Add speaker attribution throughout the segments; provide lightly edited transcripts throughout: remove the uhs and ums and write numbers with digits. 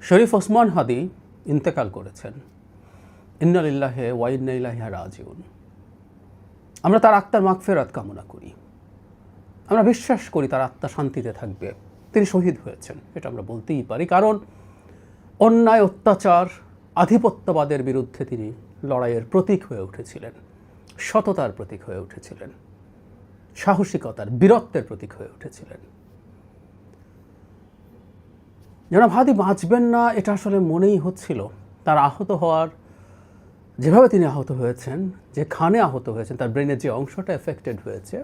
Speaker 1: শরীফ ওসমান হাদি ইন্তেকাল করেছেন। ইন্না লিল্লাহি ওয়া ইন্না ইলাইহি রাজিউন। আমরা তার আত্মার মাগফিরাত কামনা করি। আমরা বিশ্বাস করি তার আত্মা শান্তিতে থাকবে। তিনি শহীদ হয়েছেন, এটা আমরা বলতেই পারি, কারণ অন্যায়, অত্যাচার, আধিপত্যবাদের বিরুদ্ধে তিনি লড়াইয়ের প্রতীক হয়ে উঠেছিলেন, সততার প্রতীক হয়ে উঠেছিলেন, সাহসিকতার, বীরত্বের প্রতীক হয়ে উঠেছিলেন। জনাব হাদি বাঁচবেন না এটা আসলে মনেই হচ্ছিল। তার আহত হওয়ার, যেভাবে তিনি আহত হয়েছেন, যেখানে আহত হয়েছেন, তার ব্রেনের যে অংশটা এফেক্টেড হয়েছে,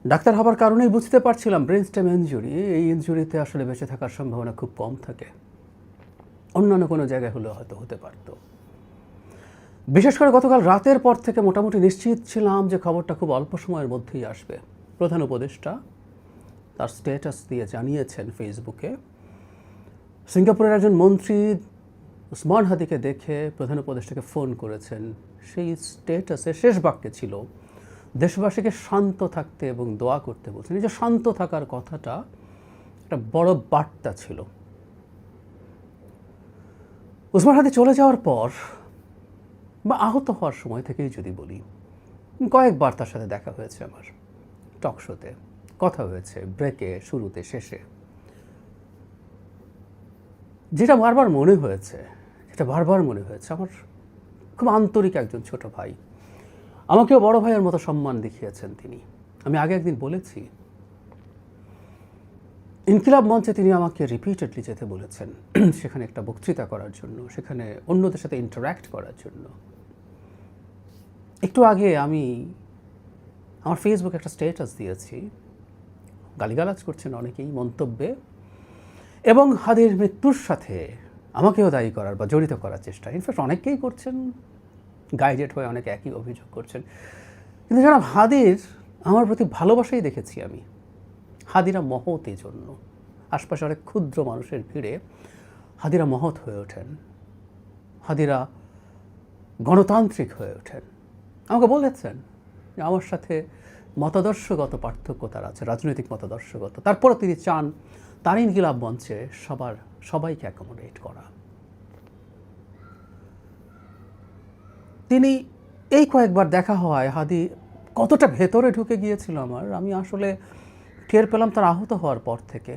Speaker 1: ডাক্তার হবার কারণেই বুঝতে পারছিলাম ব্রেন স্টেম ইনজুরি। এই ইনজুরিতে আসলে বেঁচে থাকার সম্ভাবনা খুব কম থাকে। অন্যান্য কোনো জায়গায় হলেও হয়তো হতে পারত। বিশেষ করে গতকাল রাতের পর থেকে মোটামুটি নিশ্চিত ছিলাম যে খবরটা খুব অল্প সময়ের মধ্যেই আসবে। প্রধান উপদেষ্টা তার স্ট্যাটাস দিয়ে জানিয়েছেন ফেসবুকে, সিঙ্গাপুরের একজন মন্ত্রী ওসমান হাদিকে দেখে প্রধান উপদেষ্টাকে ফোন করেছেন। সেই স্ট্যাটাসে শেষ বাক্যে ছিল দেশবাসীকে শান্ত থাকতে এবং দোয়া করতে বলছেন। এই যে শান্ত থাকার কথাটা একটা বড় বার্তা ছিল। ওসমান হাদি চলে যাওয়ার পর বা আহত হওয়ার সময় থেকেই যদি বলি, কয়েকবার তার সাথে দেখা হয়েছে, আমার টক শোতে কথা হয়েছে, ব্রেকে, শুরুতে, শেষে। যেটা বারবার মনে হয়েছে আমার খুব আন্তরিক একজন ছোট ভাই। আমাকেও বড় ভাইয়ের মতো সম্মান দেখিয়েছেন তিনি। আমি আগে একদিন বলেছি, ইনকিলাব মঞ্চে তিনি আমাকে রিপিটেডলি যেতে বলেছেন, সেখানে একটা বক্তৃতা করার জন্য, সেখানে অন্যদের সাথে ইন্টারাক্ট করার জন্য। একটু আগে আমি আমার ফেসবুকে একটা স্ট্যাটাস দিয়েছি, গালিগালাজ করছেন অনেকেই মন্তব্যে, এবং হাদির মৃত্যুর সাথে আমাকেও দায়ী করার বা জড়িত করার চেষ্টা ইনফ্যাক্ট অনেকেই করছেন, গাইডেড হয়ে অনেকে একই অভিযোগ করছেন। কিন্তু যারা হাদির আমার প্রতি ভালোবাসাই দেখেছি আমি। হাদিরা মহৎ এই জন্য, আশপাশে অনেক ক্ষুদ্র মানুষের ভিড়ে হাদিরা মহৎ হয়ে ওঠেন, হাদিরা গণতান্ত্রিক হয়ে ওঠেন। আমাকে বলেছেন যে আমার সাথে মতাদর্শগত পার্থক্য তার আছে, রাজনৈতিক মতাদর্শগত, তারপরও তিনি চান তার ইনকিলাব মঞ্চে সবাইকে অ্যাকোমোডেট করা। তিনি এই কয়েকবার দেখা হওয়ায় হাদি কতটা ভেতরে ঢুকে গিয়েছিল আমি আসলে টের পেলাম তার আহত হওয়ার পর থেকে।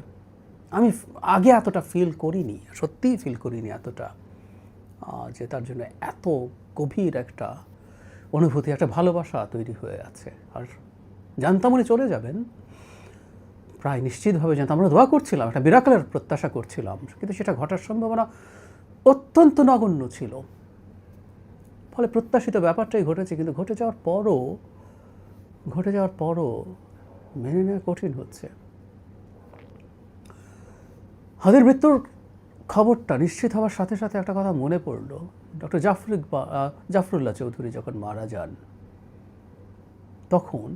Speaker 1: আমি আগে এতটা ফিল করিনি, সত্যিই ফিল করিনি এতটা, যে তার জন্য এত গভীর একটা অনুভূতি, একটা ভালোবাসা তৈরি হয়ে আছে। আর জানতাম উনি চলে যাবেন, প্রায় নিশ্চিতভাবে জানতাম। আমরা দোয়া করছিলাম, একটা মিরাকলের প্রত্যাশা করছিলাম, কিন্তু সেটা ঘটার সম্ভাবনা অত্যন্ত নগণ্য ছিল। ফলে প্রত্যাশিত ব্যাপারটাই ঘটেছে, কিন্তু ঘটে যাওয়ার পরও মেনে নেওয়া কঠিন হচ্ছে। হাদির মৃত্যুর খবরটা নিশ্চিত হওয়ার সাথে সাথে একটা কথা মনে পড়ল। ডক্টর জাফরুল্লাহ চৌধুরী যখন মারা যান, তখন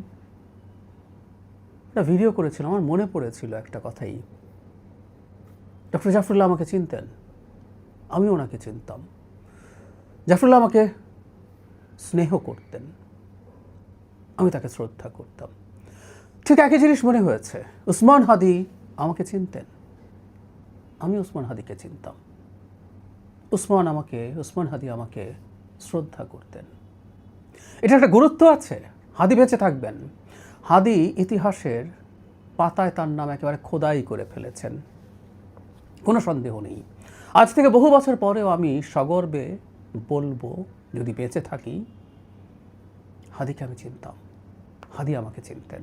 Speaker 1: একটা ভিডিও করেছিলাম, আমার মনে পড়েছিল একটা কথাই। ডক্টর জাফরুল্লাহ আমাকে চিনতেন, আমি ওনাকে চিনতাম। জাফরুল্লাহ আমাকে স্নেহ করতেন, আমি তাকে শ্রদ্ধা করতাম। ঠিক একই জিনিস মনে হয়েছে, ওসমান হাদি আমাকে চিনতেন, আমি ওসমান হাদিকে চিনতাম। ওসমান হাদি আমাকে শ্রদ্ধা করতেন। এটা একটা গুরুত্ব আছে। হাদি বেঁচে থাকবেন। হাদি ইতিহাসের পাতায় তার নাম একেবারে খোদাই করে ফেলেছেন, কোনো সন্দেহ নেই। আজ থেকে বহু বছর পরেও আমি সগর্বে বলবো, যদি বেঁচে থাকি, হাদিকে আমি চিনতাম, হাদি আমাকে চিনতেন।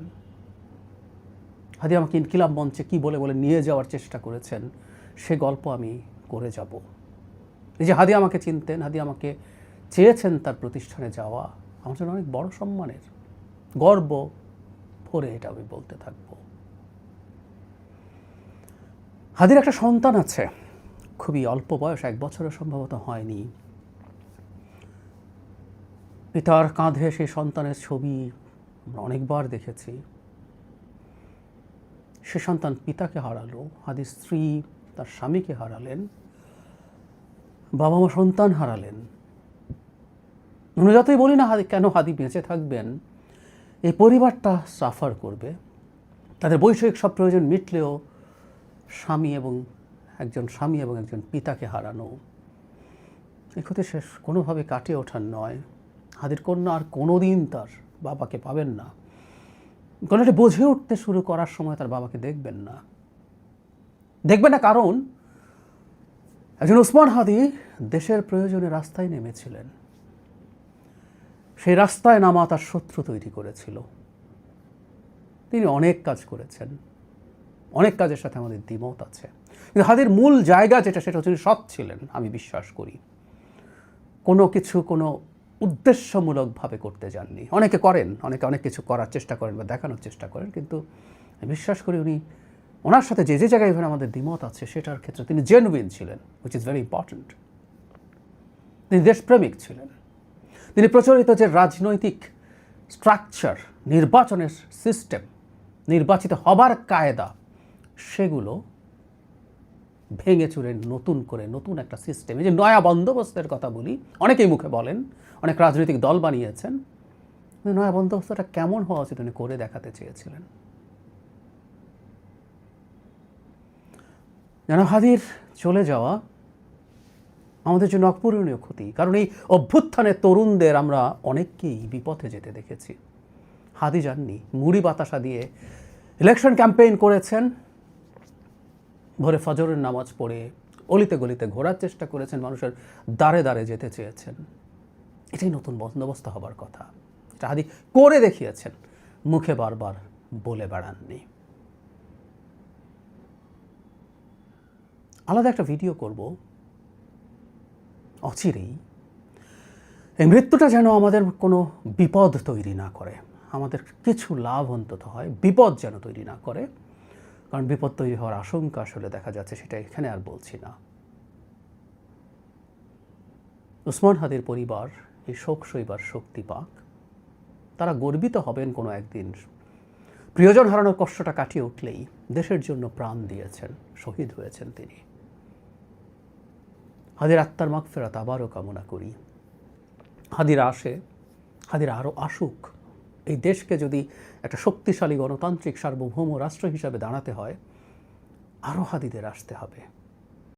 Speaker 1: হাদি আমাকে ইনকিলাব মঞ্চে কী বলে বলে নিয়ে যাওয়ার চেষ্টা করেছেন, সে গল্প আমি করে যাব। এই যে হাদি আমাকে চিনতেন, হাদি আমাকে চেয়েছেন তার প্রতিষ্ঠানে যাওয়া, আমার জন্য অনেক বড় সম্মানের, গর্ব ভরে এটা আমি বলতে থাকব। হাদির একটা সন্তান আছে, খুবই অল্প বয়স, 1 বছরও সম্ভবত হয়নি। পিতার কাঁধে সেই সন্তানের ছবি আমরা অনেকবার দেখেছি। সে সন্তান পিতাকে হারালো, হাদির স্ত্রী তার স্বামীকে হারালেন, বাবা মা সন্তান হারালেন। আমরা যতই বলি না কেন হাদি বেঁচে থাকবেন, এই পরিবারটা সাফার করবে। তাদের বৈষয়িক সব প্রয়োজন মিটলেও স্বামী এবং একজন স্বামী এবং একজন পিতাকে হারানো, এই ক্ষতি শেষ কোনোভাবে কাটিয়ে ওঠার নয়। হাদির কন্যা আর কোনোদিন তার বাবাকে পাবেন না। গলাটা বুঝে উঠতে শুরু করার সময় তার বাবাকে দেখবেন না। কারণ একজন ওসমান হাদি দেশের প্রয়োজনে রাস্তায় নেমেছিলেন। সেই রাস্তায় নামা তার শত্রু তৈরি করেছিল। তিনি অনেক কাজ করেছেন, অনেক কাজের সাথে আমাদের দ্বিমত আছে, কিন্তু হাদির মূল জায়গা যেটা, সেটা হচ্ছে সৎ ছিলেন। আমি বিশ্বাস করি কোনো কিছু কোনো উদ্দেশ্যমূলকভাবে করতে যাননি। অনেকে করেন, অনেকে অনেক কিছু করার চেষ্টা করেন বা দেখানোর চেষ্টা করেন, কিন্তু আমি বিশ্বাস করি উনি ওনার সাথে যে জায়গায় ইভেন আমাদের দ্বিমত আছে সেটার ক্ষেত্রে তিনি জেনুইন ছিলেন, হুইচ ইজ ভেরি ইম্পর্ট্যান্ট। তিনি দেশপ্রেমিক ছিলেন। তিনি প্রচলিত যে রাজনৈতিক স্ট্রাকচার, নির্বাচনের সিস্টেম, নির্বাচিত হবার কায়দা, সেগুলো ভেঙে চুরে নতুন করে নতুন একটা সিস্টেম, এই যে নয়া বন্দোবস্তের কথা বলি, অনেকেই মুখে বলেন, অনেক রাজনৈতিক দল বানিয়েছেন, নয়া বন্দোবস্তটা কেমন হওয়া উচিত উনি করে দেখাতে চেয়েছিলেন। জনাব হাদির চলে যাওয়া আমাদের জন্য অপূরণীয় ক্ষতি, কারণ এই অভ্যুত্থানের তরুণদের আমরা অনেককেই বিপথে যেতে দেখেছি। হাদি যাননি, মুড়ি বাতাসা দিয়ে ইলেকশন ক্যাম্পেইন করেছেন, ভোরে ফজরের নামাজ পড়ে অলিতে গলিতে ঘোরার চেষ্টা করেছেন, মানুষের দ্বারে দ্বারে যেতে চেয়েছেন। এটাই নতুন বন্দোবস্ত হবার কথা। এটা হাদি করে দেখিয়েছেন, মুখে বারবার বলে বেড়াননি। আলাদা একটা ভিডিও করব অচিরেই। এই মৃত্যুটা যেন আমাদের কোনো বিপদ তৈরি না করে, আমাদের কিছু লাভ অন্তত হয়, বিপদ যেন তৈরি না করে। কারণ বিপদ তৈরি হওয়ার আশঙ্কা আসলে দেখা যাচ্ছে, সেটা এখানে আর বলছি না। ওসমান হাদির পরিবার এই শোক সইবার শক্তি পাক, তারা গর্বিত হবেন কোনো একদিন। প্রিয়জন হারানোর কষ্টটা কাটিয়ে উঠলেই দেশের জন্য প্রাণ দিয়েছেন, শহীদ হয়েছেন তিনি। হাদির আত্মার মাগফিরাত আবারও কামনা করি। হাদির আরও আসুক। এই দেশকে যদি একটা শক্তিশালী গণতান্ত্রিক সার্বভৌম রাষ্ট্র হিসাবে দাঁড়াতে হয়, আরও হাদিদের আসতে হবে।